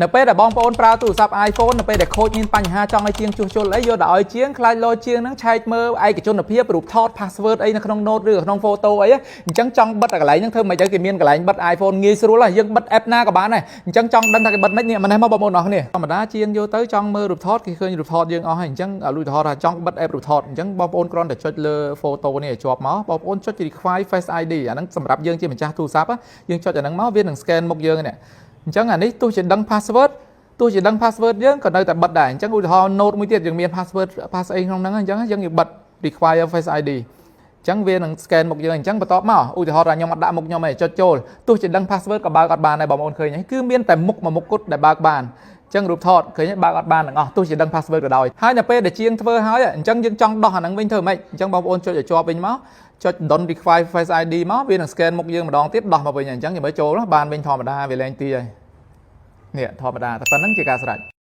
នៅពេលដែលបងប្អូនប្រើទូរស័ព្ទ iPhone នៅពេលដែលខូចមានបញ្ហាចង់ឲ្យជាងជួសជុលអីយកទៅឲ្យជាងខ្លាចលោជាងហ្នឹងឆែកមើលឯកជនភាពរូបថត password អីនៅក្នុង note ឬក្នុង photo អីអញ្ចឹងចង់បិទកន្លែងហ្នឹងធ្វើមិនទៅគេមានកន្លែងបិទ iPhone ងាយស្រួលហើយយើងបិទ app ណាក៏បានដែរអញ្ចឹងចង់ដឹងថាគេបិទមិននេះមកបងប្អូនអរគ្នាធម្មតាជាងយកទៅចង់មើលរូបថតគេឃើញរូបថតយើងអស់ហើយអញ្ចឹងឧទាហរណ៍ថាចង់បិទ app រូបថតអញ្ចឹងបងប្អូនគ្រាន់តែចុចលើ photo នេះឲ្យជាប់មកបងប្អូនចុច require Face ID អាហ្នឹងសម្រាប់យើងជាម្ចាស់ទូរស័ព្ទយើងចុចអាហ្នឹងមកវានឹង scan មុខយើងនេះអញ្ចឹងអានេះទោះជាដឹង password ទោះជាដឹង password យើងក៏នៅតែបិទដែរអញ្ចឹងឧទាហរណ៍ note មួយទៀតយើងមាន password អីក្នុងហ្នឹងអញ្ចឹងយើងបិទ require face ID អញ្ចឹងវានឹង scan មុខយើងអញ្ចឹងបន្ទាប់មកឧទាហរណ៍ថាខ្ញុំអត់ដាក់មុខខ្ញុំទេចុចចូលទោះជាដឹង password ក៏បើកអត់បានដែរបងប្អូនឃើញហើយគឺមានតែមុខមួយមុខគត់ដែលបើកបានអញ្ចឹងរូបថតឃើញបើកអត់បានទាំងអស់ទោះជាដឹង password ក៏ដោយហើយនៅពេលដែលជាងធ្វើហើយអញ្ចឹងយើងចង់ដោះអាហ្នឹងវិញធ្វើម៉េចអញ្ចឹងបងប្អូនចុចឲ្យជាប់វិញមកចុច don't require face ID មកវានឹង scan មុខយើងម្ដងទៀតដោះមកវិញអញ្ចឹងយើងមើលចូលបានវិញធម្មតាវាលែងទីហើយនេះធម្មតាតែប៉ុណ្្នឹងជាការស្រេច